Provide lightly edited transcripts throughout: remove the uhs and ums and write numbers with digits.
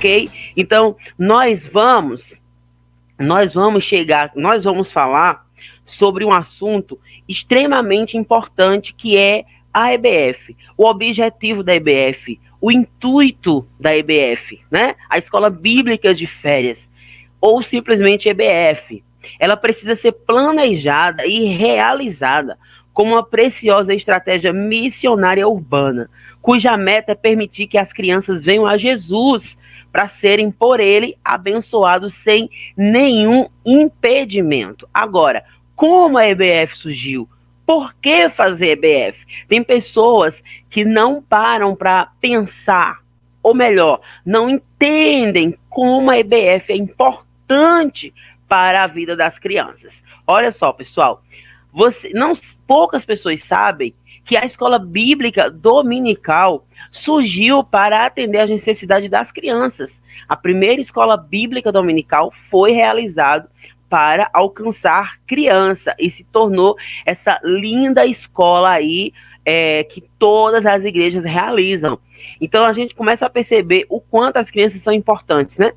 ok? Então, nós vamos falar sobre um assunto extremamente importante que é a EBF, o objetivo da EBF, o intuito da EBF, né? A Escola Bíblica de Férias, ou simplesmente EBF. Ela precisa ser planejada e realizada como uma preciosa estratégia missionária urbana, cuja meta é permitir que as crianças venham a Jesus para serem por ele abençoados sem nenhum impedimento. Agora, como a EBF surgiu? Por que fazer EBF? Tem pessoas que não param para pensar, ou melhor, não entendem como a EBF é importante para a vida das crianças. Olha só, pessoal, poucas pessoas sabem que a escola bíblica dominical surgiu para atender às necessidades das crianças. A primeira escola bíblica dominical foi realizada para alcançar criança e se tornou essa linda escola aí que todas as igrejas realizam. Então a gente começa a perceber o quanto as crianças são importantes, né?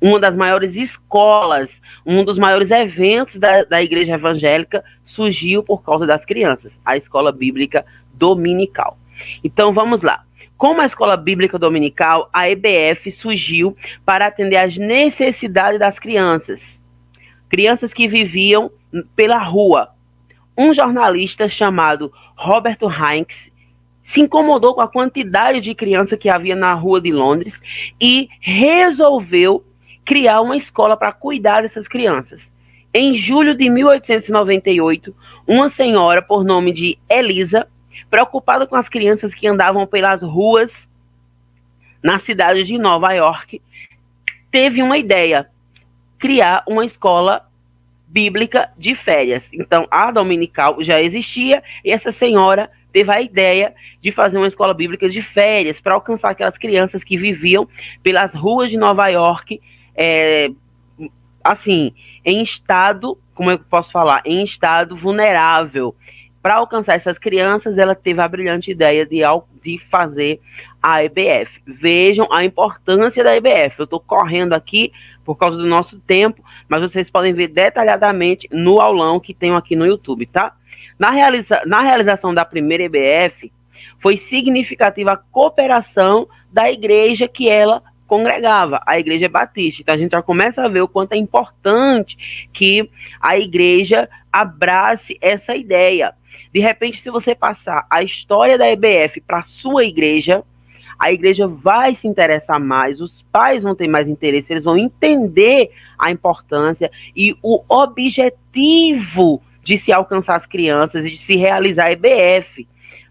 Uma das maiores escolas, um dos maiores eventos da igreja evangélica surgiu por causa das crianças, a escola bíblica dominical. Então vamos lá. Como a escola bíblica dominical, a EBF surgiu para atender às necessidades das crianças. Crianças que viviam pela rua. Um jornalista chamado Roberto Heinz se incomodou com a quantidade de criança que havia na rua de Londres e resolveu criar uma escola para cuidar dessas crianças. Em julho de 1898, uma senhora por nome de Elisa, preocupada com as crianças que andavam pelas ruas na cidade de Nova York, teve uma ideia: criar uma escola bíblica de férias. Então, a dominical já existia e essa senhora teve a ideia de fazer uma escola bíblica de férias para alcançar aquelas crianças que viviam pelas ruas de Nova York, assim, em estado, como eu posso falar, em estado vulnerável. Para alcançar essas crianças, ela teve a brilhante ideia de fazer a EBF. Vejam a importância da EBF. Eu estou correndo aqui por causa do nosso tempo, mas vocês podem ver detalhadamente no aulão que tenho aqui no YouTube, tá? Na realização da primeira EBF, foi significativa a cooperação da igreja que ela congregava, a Igreja Batista. Então a gente já começa a ver o quanto é importante que a igreja abrace essa ideia. De repente, se você passar a história da EBF para a sua igreja, a igreja vai se interessar mais, os pais vão ter mais interesse, eles vão entender a importância e o objetivo de se alcançar as crianças e de se realizar a EBF.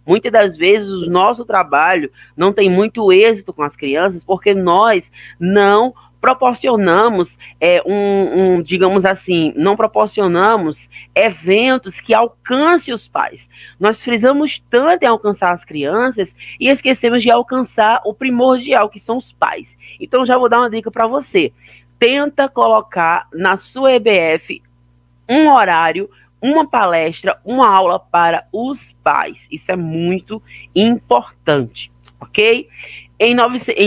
Muitas das vezes o nosso trabalho não tem muito êxito com as crianças porque nós não proporcionamos, digamos assim, não proporcionamos eventos que alcancem os pais. Nós frisamos tanto em alcançar as crianças e esquecemos de alcançar o primordial, que são os pais. Então já vou dar uma dica para você. Tenta colocar na sua EBF um horário, uma palestra, uma aula para os pais. Isso é muito importante, ok? Em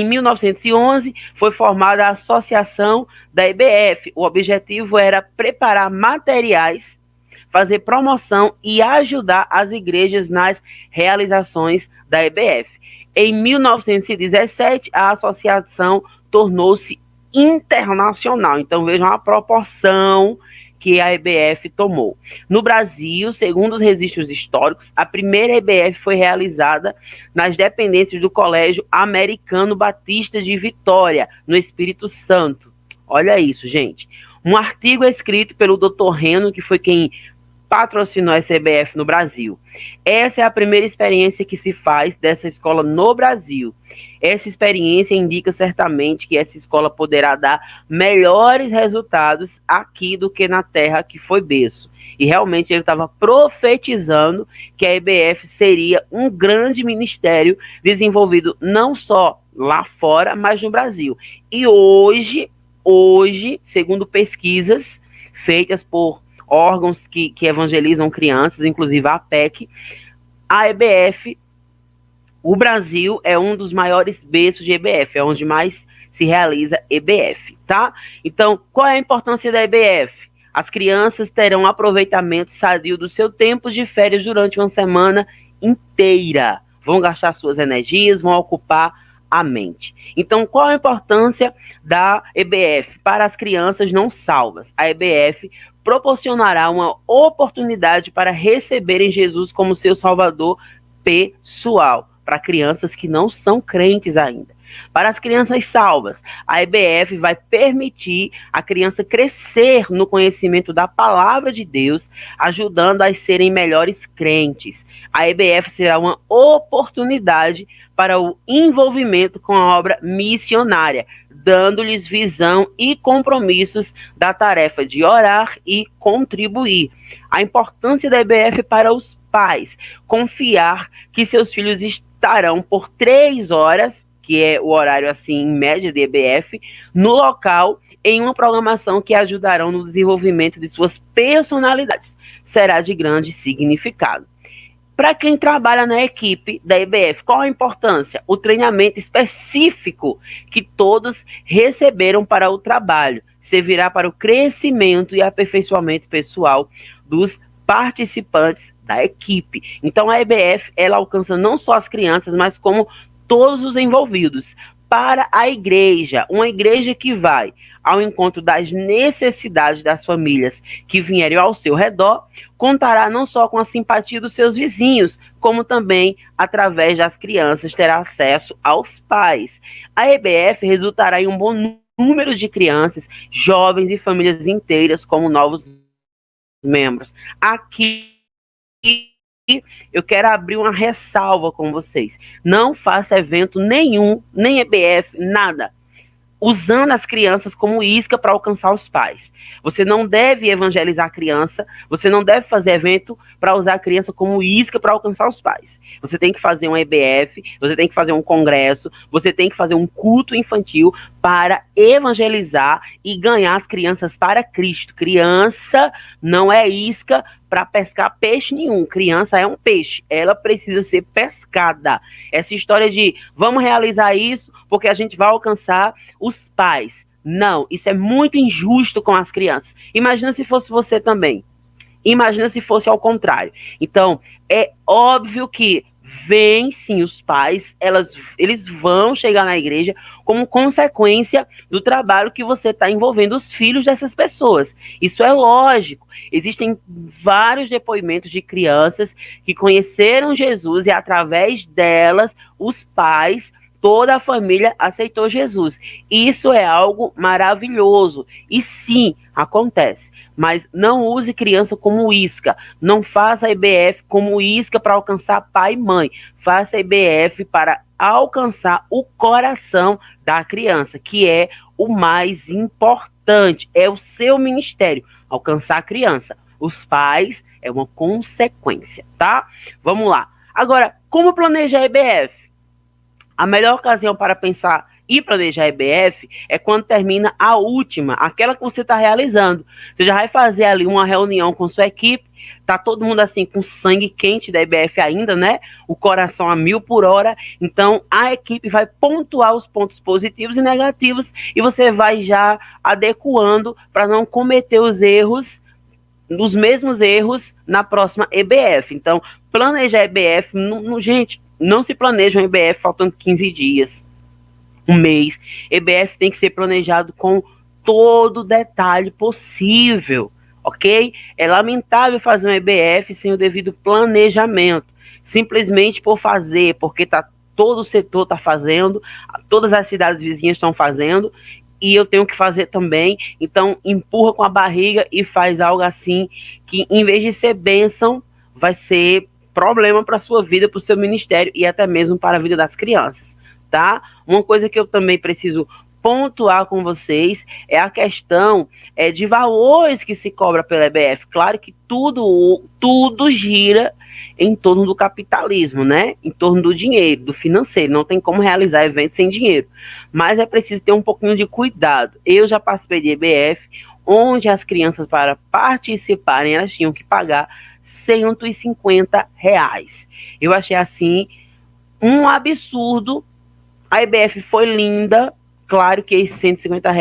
1911, foi formada a Associação da EBF. O objetivo era preparar materiais, fazer promoção e ajudar as igrejas nas realizações da EBF. Em 1917, a associação tornou-se internacional. Então, vejam a proporção que a EBF tomou. No Brasil, segundo os registros históricos, a primeira EBF foi realizada nas dependências do Colégio Americano Batista de Vitória, no Espírito Santo. Olha isso, gente. Um artigo escrito pelo Dr. Reno, que foi quem patrocinou essa EBF no Brasil. Essa é a primeira experiência que se faz dessa escola no Brasil. Essa experiência indica certamente que essa escola poderá dar melhores resultados aqui do que na terra que foi berço. E realmente ele estava profetizando que a EBF seria um grande ministério desenvolvido não só lá fora, mas no Brasil. E hoje, segundo pesquisas feitas por órgãos que evangelizam crianças, inclusive a APEC, a EBF, o Brasil é um dos maiores berços de EBF, é onde mais se realiza EBF, tá? Então, qual é a importância da EBF? As crianças terão aproveitamento sadio do seu tempo de férias durante uma semana inteira. Vão gastar suas energias, vão ocupar a mente. Então, qual a importância da EBF para as crianças não salvas? A EBF proporcionará uma oportunidade para receberem Jesus como seu Salvador pessoal, para crianças que não são crentes ainda. Para as crianças salvas, a EBF vai permitir a criança crescer no conhecimento da palavra de Deus, ajudando a serem melhores crentes. A EBF será uma oportunidade para o envolvimento com a obra missionária, dando-lhes visão e compromissos da tarefa de orar e contribuir. A importância da EBF para os pais: confiar que seus filhos estarão por 3 horas, que é o horário assim em média de EBF, no local, em uma programação que ajudarão no desenvolvimento de suas personalidades. Será de grande significado. Para quem trabalha na equipe da EBF, qual a importância? O treinamento específico que todos receberam para o trabalho servirá para o crescimento e aperfeiçoamento pessoal dos participantes da equipe. Então a EBF, ela alcança não só as crianças, mas como todos os envolvidos. Para a igreja, uma igreja que vai ao encontro das necessidades das famílias que vierem ao seu redor, contará não só com a simpatia dos seus vizinhos, como também, através das crianças, terá acesso aos pais. A EBF resultará em um bom número de crianças, jovens e famílias inteiras como novos membros. Aqui eu quero abrir uma ressalva com vocês. Não faça evento nenhum, nem EBF, nada, usando as crianças como isca para alcançar os pais. Você não deve evangelizar a criança, você não deve fazer evento para usar a criança como isca para alcançar os pais. Você tem que fazer um EBF, você tem que fazer um congresso, você tem que fazer um culto infantil para evangelizar e ganhar as crianças para Cristo. Criança não é isca para pescar peixe nenhum. Criança é um peixe, ela precisa ser pescada. Essa história de vamos realizar isso porque a gente vai alcançar os pais. Não, isso é muito injusto com as crianças. Imagina se fosse você também. Imagina se fosse ao contrário. Então, é óbvio que vem sim os pais, eles vão chegar na igreja como consequência do trabalho que você está envolvendo os filhos dessas pessoas. Isso é lógico. Existem vários depoimentos de crianças que conheceram Jesus e através delas os pais, toda a família aceitou Jesus. Isso é algo maravilhoso. E sim, acontece. Mas não use criança como isca. Não faça a EBF como isca para alcançar pai e mãe. Faça a EBF para alcançar o coração da criança, que é o mais importante. É o seu ministério, alcançar a criança. Os pais é uma consequência, tá? Vamos lá. Agora, como planejar a EBF? A melhor ocasião para pensar e planejar a EBF é quando termina a última, aquela que você está realizando. Você já vai fazer ali uma reunião com sua equipe, tá todo mundo assim com sangue quente da EBF ainda, né? O coração a 1000 por hora. Então a equipe vai pontuar os pontos positivos e negativos e você vai já adequando para não cometer os mesmos erros na próxima EBF. Então, planejar a EBF, gente, não se planeja um EBF faltando 15 dias, um mês. EBF tem que ser planejado com todo o detalhe possível, ok? É lamentável fazer um EBF sem o devido planejamento, simplesmente por fazer, porque todo o setor está fazendo, todas as cidades vizinhas estão fazendo, e eu tenho que fazer também. Então empurra com a barriga e faz algo assim que, em vez de ser bênção, vai ser problema para a sua vida, para o seu ministério e até mesmo para a vida das crianças, tá? Uma coisa que eu também preciso pontuar com vocês é a questão de valores que se cobra pela EBF. Claro que tudo gira em torno do capitalismo, né? Em torno do dinheiro, do financeiro. Não tem como realizar eventos sem dinheiro. Mas é preciso ter um pouquinho de cuidado. Eu já participei de EBF, onde as crianças, para participarem, elas tinham que pagar R$150. Eu achei assim um absurdo. A EBF foi linda, Claro que esses R$ 150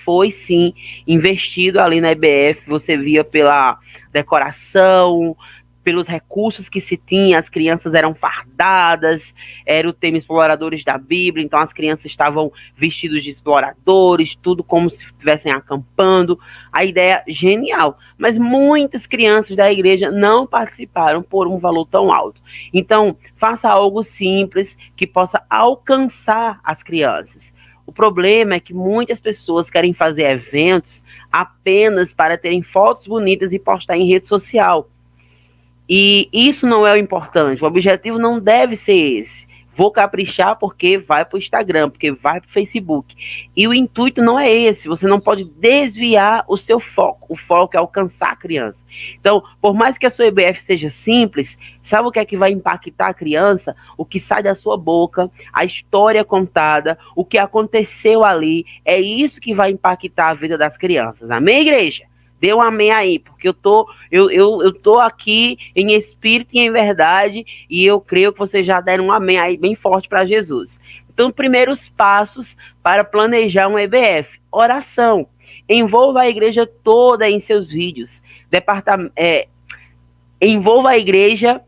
foi sim investido ali na EBF, você via pela decoração, pelos recursos que se tinha, as crianças eram fardadas, era o tema Exploradores da Bíblia, então as crianças estavam vestidos de exploradores, tudo como se estivessem acampando, a ideia genial, mas muitas crianças da igreja não participaram por um valor tão alto. Então, faça algo simples que possa alcançar as crianças. O problema é que muitas pessoas querem fazer eventos apenas para terem fotos bonitas e postar em rede social. E isso não é o importante. O objetivo não deve ser esse. Vou caprichar porque vai para o Instagram, porque vai para o Facebook. E o intuito não é esse. Você não pode desviar o seu foco. O foco é alcançar a criança. Então, por mais que a sua EBF seja simples, sabe o que é que vai impactar a criança? O que sai da sua boca, a história contada, o que aconteceu ali. É isso que vai impactar a vida das crianças. Amém, igreja? Dê um amém aí, porque eu tô aqui em espírito e em verdade, e eu creio que vocês já deram um amém aí bem forte para Jesus. Então, primeiros passos para planejar um EBF. Oração. Envolva a igreja toda em seus vídeos. Envolva a igreja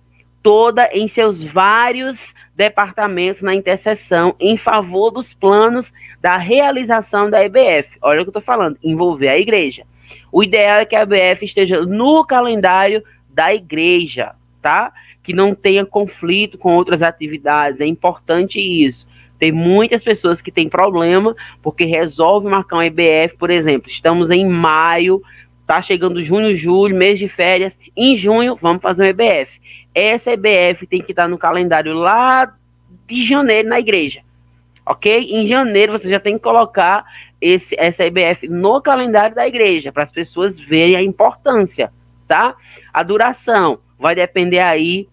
toda em seus vários departamentos na intercessão em favor dos planos da realização da EBF. Olha o que eu estou falando, envolver a igreja. O ideal é que a EBF esteja no calendário da igreja, tá? Que não tenha conflito com outras atividades, é importante isso. Tem muitas pessoas que têm problema porque resolvem marcar um EBF, por exemplo, estamos em maio, tá chegando junho, julho, mês de férias, em junho vamos fazer um EBF. Essa EBF tem que estar no calendário lá de janeiro na igreja, ok? Em janeiro você já tem que colocar essa EBF no calendário da igreja, para as pessoas verem a importância, tá? A duração vai depender aí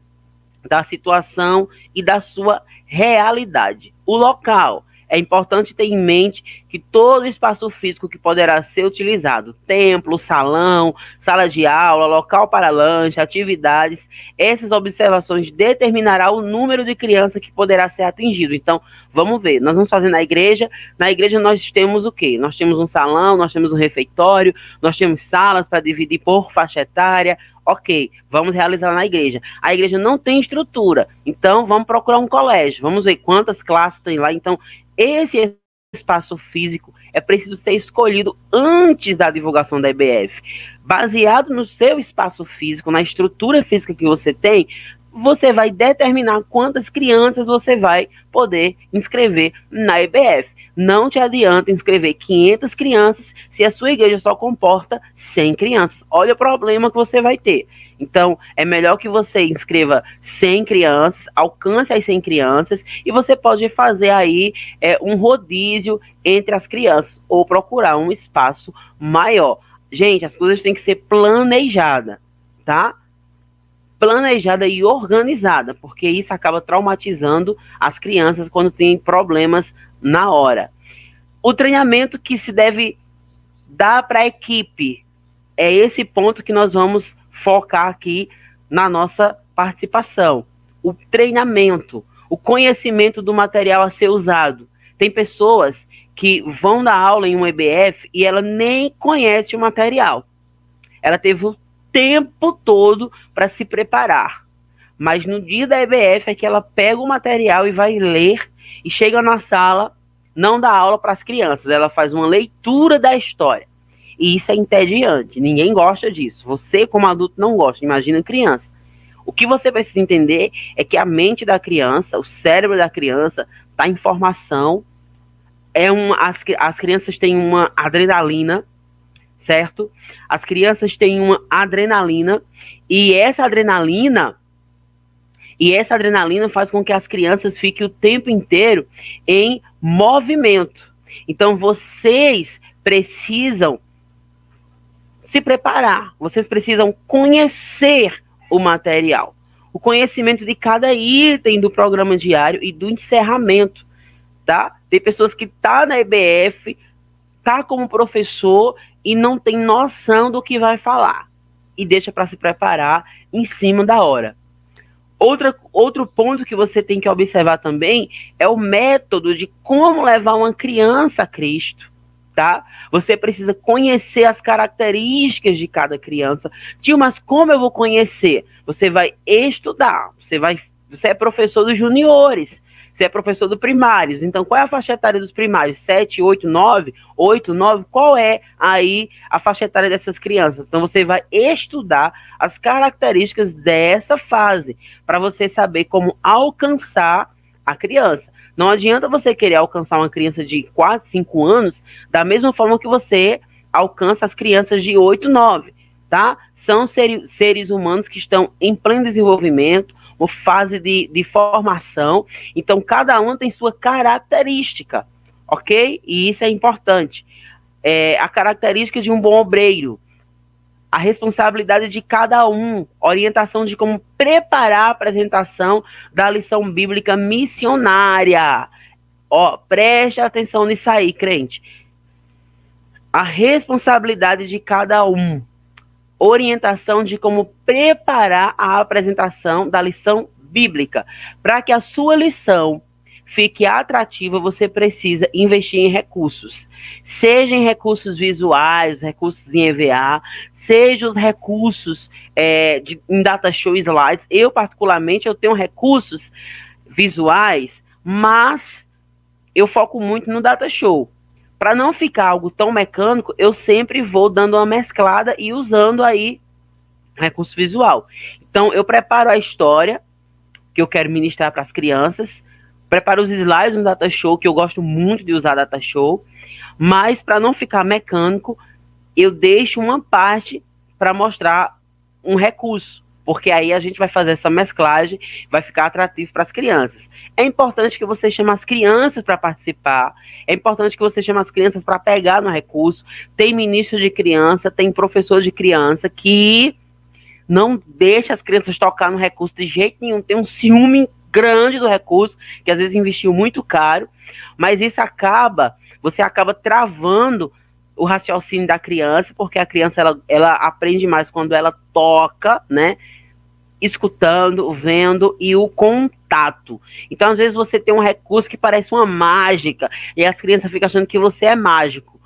da situação e da sua realidade. O local, é importante ter em mente que todo espaço físico que poderá ser utilizado, templo, salão, sala de aula, local para lanche, atividades, essas observações determinará o número de crianças que poderá ser atingido. Então, vamos ver, nós vamos fazer na igreja nós temos o quê? Nós temos um salão, nós temos um refeitório, nós temos salas para dividir por faixa etária. Ok, vamos realizar na igreja. A igreja não tem estrutura, então vamos procurar um colégio, vamos ver quantas classes tem lá. Então, esse espaço físico é preciso ser escolhido antes da divulgação da EBF. Baseado no seu espaço físico, na estrutura física que você tem, você vai determinar quantas crianças você vai poder inscrever na EBF. Não te adianta inscrever 500 crianças se a sua igreja só comporta 100 crianças. Olha o problema que você vai ter. Então, é melhor que você inscreva 100 crianças, alcance as 100 crianças, e você pode fazer aí um rodízio entre as crianças, ou procurar um espaço maior. Gente, as coisas têm que ser planejadas, tá? Planejada e organizada, porque isso acaba traumatizando as crianças quando tem problemas na hora. O treinamento que se deve dar para a equipe, é esse ponto que nós vamos focar aqui na nossa participação. O treinamento, o conhecimento do material a ser usado. Tem pessoas que vão dar aula em um EBF e ela nem conhece o material. Ela teve o tempo todo para se preparar. Mas no dia da EBF é que ela pega o material e vai ler, e chega na sala, não dá aula para as crianças, ela faz uma leitura da história. E isso é entediante, ninguém gosta disso. Você, como adulto, não gosta, imagina criança. O que você precisa entender é que a mente da criança, o cérebro da criança, está em formação. As crianças têm uma adrenalina, certo? As crianças têm uma adrenalina, e essa adrenalina faz com que as crianças fiquem o tempo inteiro em movimento. Então, vocês precisam se preparar, vocês precisam conhecer o material, o conhecimento de cada item do programa diário e do encerramento, tá? Tem pessoas que estão na EBF, tá como professor e não tem noção do que vai falar, e deixa para se preparar em cima da hora. Outro ponto que você tem que observar também é o método de como levar uma criança a Cristo, tá? Você precisa conhecer as características de cada criança. Tio, mas como eu vou conhecer? Você vai estudar, você é professor dos juniores, você é professor do primários. Então, qual é a faixa etária dos primários? 7, 8, 9? 8, 9? Qual é aí a faixa etária dessas crianças? Então, você vai estudar as características dessa fase para você saber como alcançar a criança. Não adianta você querer alcançar uma criança de 4, 5 anos da mesma forma que você alcança as crianças de 8, 9, tá? São seres humanos que estão em pleno desenvolvimento, uma fase de formação, então cada um tem sua característica, ok? E isso é importante. A característica de um bom obreiro, a responsabilidade de cada um, orientação de como preparar a apresentação da lição bíblica missionária. Ó, preste atenção nisso aí, crente. A responsabilidade de cada um, orientação de como preparar a apresentação da lição bíblica. Para que a sua lição fique atrativa, você precisa investir em recursos. Seja em recursos visuais, recursos em EVA, seja os recursos em data show slides. Eu, particularmente, eu tenho recursos visuais, mas eu foco muito no data show. Para não ficar algo tão mecânico, eu sempre vou dando uma mesclada e usando aí recurso visual. Então, eu preparo a história que eu quero ministrar para as crianças, preparo os slides no data show, que eu gosto muito de usar data show, mas para não ficar mecânico, eu deixo uma parte para mostrar um recurso, porque aí a gente vai fazer essa mesclagem, vai ficar atrativo para as crianças. É importante que você chame as crianças para participar, é importante que você chame as crianças para pegar no recurso. Tem ministro de criança, tem professor de criança que não deixa as crianças tocar no recurso de jeito nenhum, tem um ciúme grande do recurso, que às vezes investiu muito caro, mas isso você acaba travando o raciocínio da criança, porque a criança ela aprende mais quando ela toca, né? Escutando, vendo e o contato. Então, às vezes, você tem um recurso que parece uma mágica e as crianças ficam achando que você é mágico.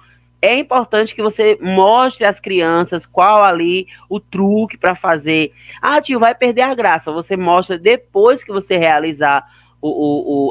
É importante que você mostre às crianças qual ali o truque para fazer. Ah, tio, vai perder a graça. Você mostra depois que você realizar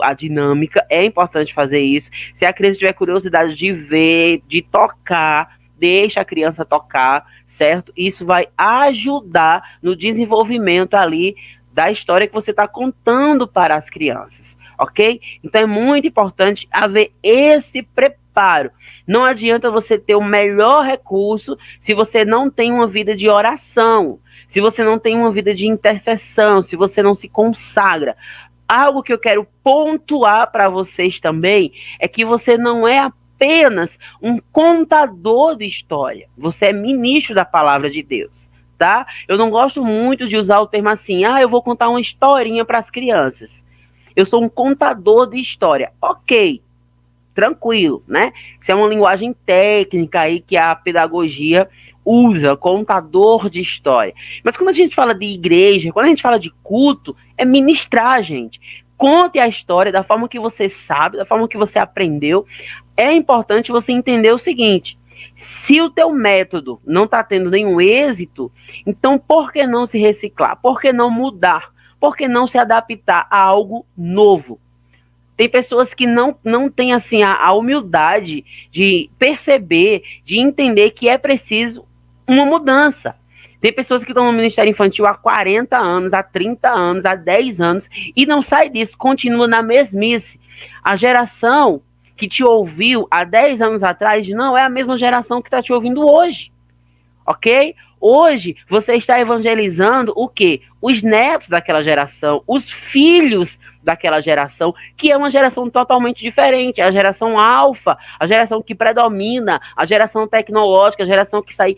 a dinâmica. É importante fazer isso. Se a criança tiver curiosidade de ver, de tocar, deixa a criança tocar, certo? Isso vai ajudar no desenvolvimento ali da história que você está contando para as crianças, ok? Então é muito importante haver esse preparo. Não adianta você ter o melhor recurso se você não tem uma vida de oração, se você não tem uma vida de intercessão, se você não se consagra. Algo que eu quero pontuar para vocês também é que você não é apenas um contador de história. Você é ministro da palavra de Deus, tá? Eu não gosto muito de usar o termo assim, eu vou contar uma historinha para as crianças. Eu sou um contador de história. Ok, tranquilo, né? Isso é uma linguagem técnica aí que a pedagogia usa, contador de história. Mas quando a gente fala de igreja, quando a gente fala de culto, é ministrar, gente. Conte a história da forma que você sabe, da forma que você aprendeu. É importante você entender o seguinte: se o teu método não está tendo nenhum êxito, então por que não se reciclar? Por que não mudar? Por que não se adaptar a algo novo? Tem pessoas que não têm assim, a humildade de perceber, de entender que é preciso uma mudança. Tem pessoas que estão no Ministério Infantil há 40 anos, há 30 anos, há 10 anos e não sai disso, continua na mesmice. A geração que te ouviu há 10 anos atrás não é a mesma geração que está te ouvindo hoje, ok? Hoje você está evangelizando o quê? Os netos daquela geração, os filhos daquela geração, que é uma geração totalmente diferente, a geração alfa, a geração que predomina, a geração tecnológica, a geração que sai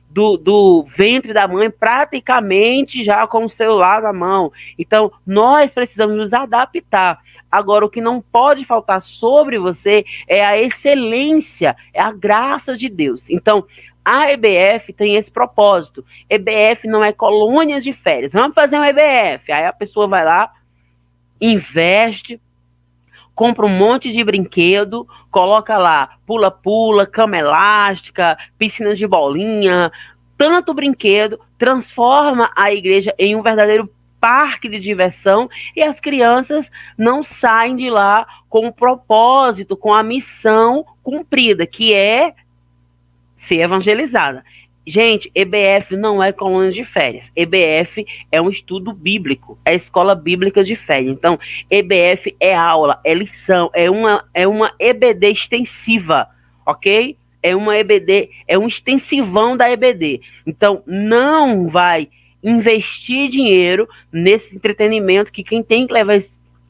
do ventre da mãe praticamente já com o celular na mão. Então, nós precisamos nos adaptar. Agora, o que não pode faltar sobre você é a excelência, é a graça de Deus. Então, A EBF tem esse propósito. EBF não é colônia de férias. Vamos fazer um EBF. Aí a pessoa vai lá, investe, compra um monte de brinquedo, coloca lá pula-pula, cama elástica, piscina de bolinha, tanto brinquedo, transforma a igreja em um verdadeiro parque de diversão e as crianças não saem de lá com o propósito, com a missão cumprida, que é ser evangelizada. Gente, EBF não é colônia de férias. EBF é um estudo bíblico, é escola bíblica de férias. Então, EBF é aula, é lição, é uma EBD extensiva, ok? É uma EBD, é um extensivão da EBD. Então, não vai investir dinheiro nesse entretenimento, que quem tem que levar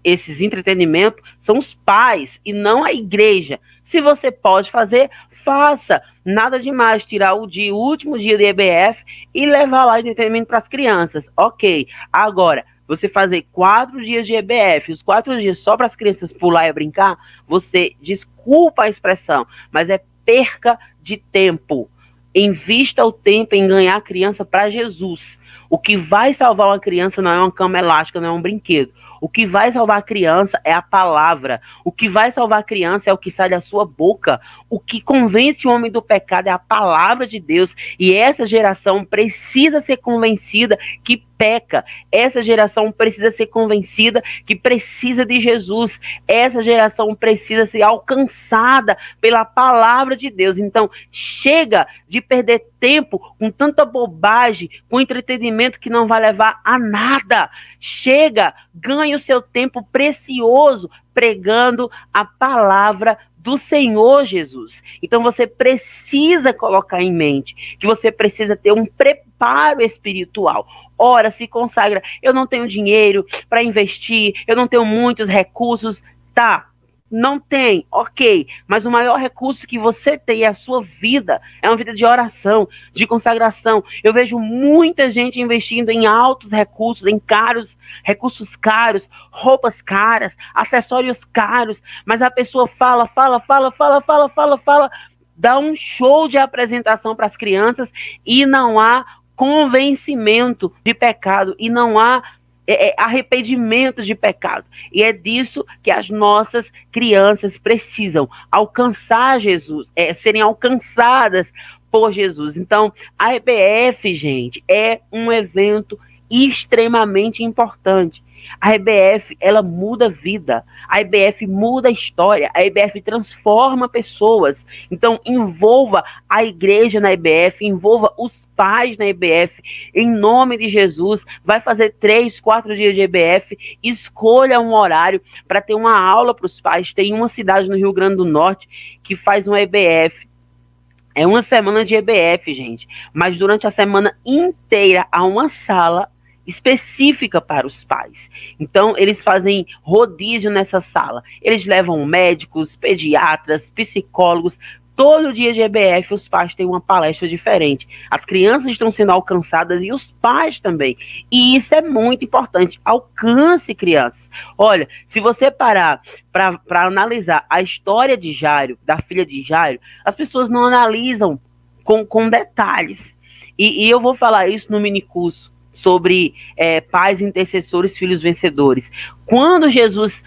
esses entretenimentos são os pais e não a igreja. Se você pode fazer, faça. Nada demais tirar o último dia de EBF e levar lá entretenimento para as crianças. Ok. Agora, você fazer 4 dias de EBF, os 4 dias só para as crianças pular e brincar, você, desculpa a expressão, mas é perca de tempo. Invista o tempo em ganhar a criança para Jesus. O que vai salvar uma criança não é uma cama elástica, não é um brinquedo. O que vai salvar a criança é a palavra. O que vai salvar a criança é o que sai da sua boca. O que convence o homem do pecado é a palavra de Deus. E essa geração precisa ser convencida que peca. Essa geração precisa ser convencida que precisa de Jesus. Essa geração precisa ser alcançada pela palavra de Deus. Então, chega de perder tempo com tanta bobagem, com entretenimento que não vai levar a nada. Chega, ganhe o seu tempo precioso pregando a palavra do Senhor Jesus. Então você precisa colocar em mente que você precisa ter um preparo espiritual. Ora, se consagra, eu não tenho dinheiro para investir, eu não tenho muitos recursos, tá? Não tem, ok, mas o maior recurso que você tem é a sua vida, é uma vida de oração, de consagração. Eu vejo muita gente investindo em altos recursos, em recursos caros, roupas caras, acessórios caros, mas a pessoa fala, dá um show de apresentação para as crianças e não há convencimento de pecado, e não há arrependimento de pecado. E é disso que as nossas crianças precisam alcançar Jesus, serem alcançadas por Jesus. Então, a EBF, gente, é um evento extremamente importante. A EBF, ela muda a vida. A EBF muda a história. A EBF transforma pessoas. Então, envolva a igreja na EBF, envolva os pais na EBF. Em nome de Jesus, vai fazer 3, 4 dias de EBF. Escolha um horário para ter uma aula para os pais. Tem uma cidade no Rio Grande do Norte que faz uma EBF. É uma semana de EBF, gente. Mas durante a semana inteira há uma sala específica para os pais. Então, eles fazem rodízio nessa sala. Eles levam médicos, pediatras, psicólogos. Todo dia de EBF, os pais têm uma palestra diferente. As crianças estão sendo alcançadas e os pais também. E isso é muito importante. Alcance crianças. Olha, se você parar para analisar a história de Jairo, da filha de Jairo, as pessoas não analisam com detalhes. E eu vou falar isso no minicurso sobre pais intercessores, filhos vencedores. Quando Jesus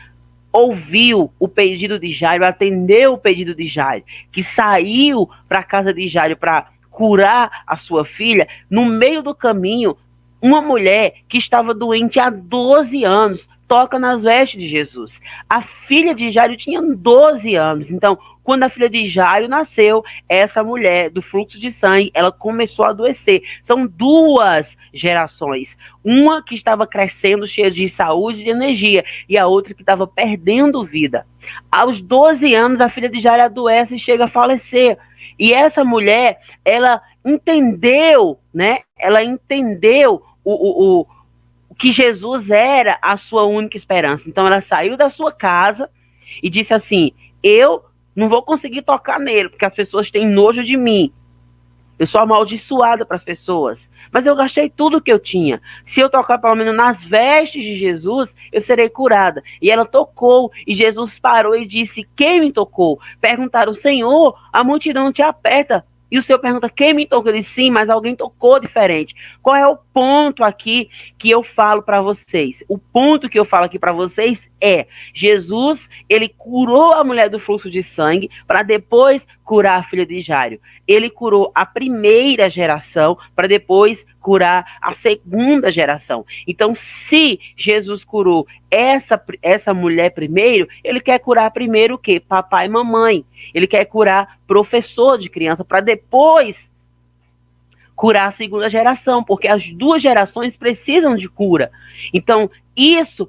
ouviu o pedido de Jairo, atendeu o pedido de Jairo, que saiu para a casa de Jairo para curar a sua filha, no meio do caminho, uma mulher que estava doente há 12 anos toca nas vestes de Jesus. A filha de Jairo tinha 12 anos. Então, quando a filha de Jairo nasceu, essa mulher do fluxo de sangue, ela começou a adoecer. São 2 gerações. Uma que estava crescendo, cheia de saúde e de energia, e a outra que estava perdendo vida. Aos 12 anos, a filha de Jairo adoece e chega a falecer. E essa mulher, ela entendeu, né? Ela entendeu o que Jesus era a sua única esperança. Então ela saiu da sua casa e disse assim: eu não vou conseguir tocar nele, porque as pessoas têm nojo de mim. Eu sou amaldiçoada para as pessoas. Mas eu gastei tudo que eu tinha. Se eu tocar pelo menos nas vestes de Jesus, eu serei curada. E ela tocou, e Jesus parou e disse: quem me tocou? Perguntaram: Senhor, a multidão te aperta. E o Senhor pergunta, quem me tocou? Ele disse, sim, mas alguém tocou diferente. Qual é o ponto aqui que eu falo para vocês? O ponto que eu falo aqui para vocês é, Jesus, ele curou a mulher do fluxo de sangue para depois curar a filha de Jairo. Ele curou a primeira geração para depois curar a segunda geração. Então, se Jesus curou essa mulher primeiro, ele quer curar primeiro o quê? Papai e mamãe. Ele quer curar professor de criança para depois curar a segunda geração, porque as duas gerações precisam de cura. Então, isso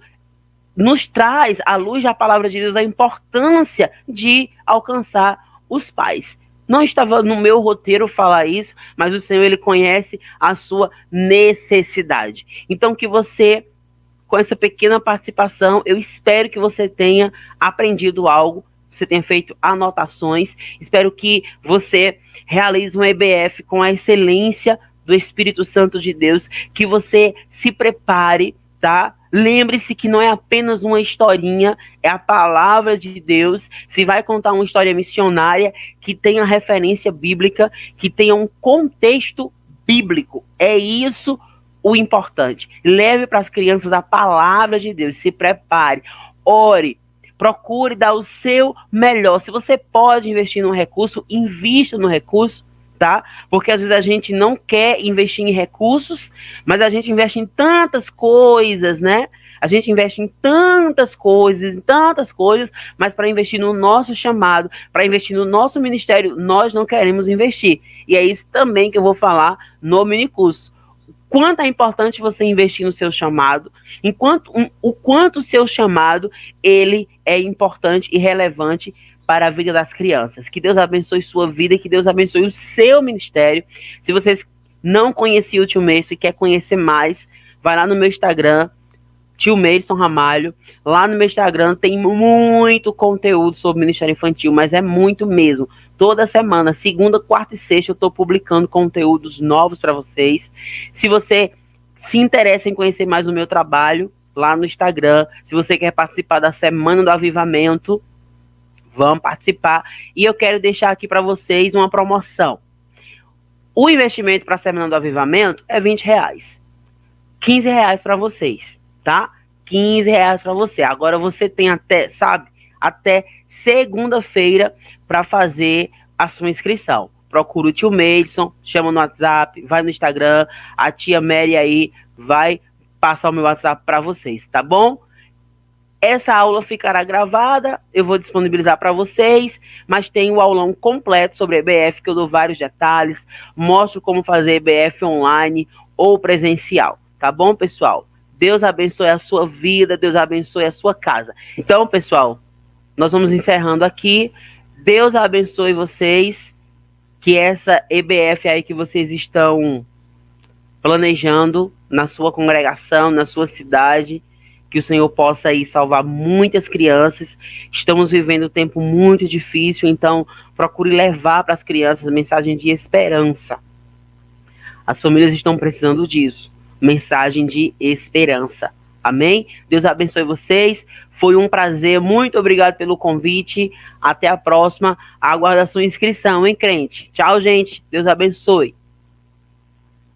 nos traz, à luz da palavra de Deus, a importância de alcançar os pais. Não estava no meu roteiro falar isso, mas o Senhor, ele conhece a sua necessidade. Então, que você, com essa pequena participação, eu espero que você tenha aprendido algo, você tenha feito anotações, espero que você realize um EBF com a excelência do Espírito Santo de Deus, que você se prepare, tá? Lembre-se que não é apenas uma historinha, é a palavra de Deus. Se vai contar uma história missionária, que tenha referência bíblica, que tenha um contexto bíblico. É isso o importante. Leve para as crianças a palavra de Deus, se prepare, ore, procure dar o seu melhor. Se você pode investir no recurso, invista no recurso, tá? Porque às vezes a gente não quer investir em recursos, mas a gente investe em tantas coisas, né? A gente investe em tantas coisas, mas para investir no nosso chamado, para investir no nosso ministério, nós não queremos investir. E é isso também que eu vou falar no minicurso. Quanto é importante você investir no seu chamado, o quanto o seu chamado ele é importante e relevante para a vida das crianças. Que Deus abençoe sua vida e que Deus abençoe o seu ministério. Se vocês não conheciam o Tio Meilson e quer conhecer mais, vai lá no meu Instagram, Tio Meilson Ramalho. Lá no meu Instagram tem muito conteúdo sobre ministério infantil, mas é muito mesmo. Toda semana, segunda, quarta e sexta, eu estou publicando conteúdos novos para vocês. Se você se interessa em conhecer mais o meu trabalho, lá no Instagram, se você quer participar da Semana do Avivamento, vamos participar. E eu quero deixar aqui para vocês uma promoção. O investimento para a Semana do Avivamento é R$20. R$15 para vocês, tá? R$15 para você. Agora você tem até segunda-feira para fazer a sua inscrição. Procura o Tio Meilson, chama no WhatsApp, vai no Instagram, a tia Mary aí vai passar o meu WhatsApp para vocês, tá bom? Essa aula ficará gravada, eu vou disponibilizar para vocês, mas tem o aulão completo sobre EBF, que eu dou vários detalhes, mostro como fazer EBF online ou presencial, tá bom, pessoal? Deus abençoe a sua vida, Deus abençoe a sua casa. Então, pessoal, nós vamos encerrando aqui. Deus abençoe vocês, que essa EBF aí que vocês estão planejando na sua congregação, na sua cidade, que o Senhor possa aí salvar muitas crianças. Estamos vivendo um tempo muito difícil, então procure levar para as crianças mensagem de esperança. As famílias estão precisando disso, mensagem de esperança. Amém? Deus abençoe vocês. Foi um prazer. Muito obrigado pelo convite. Até a próxima. Aguardo a sua inscrição, hein, crente? Tchau, gente. Deus abençoe.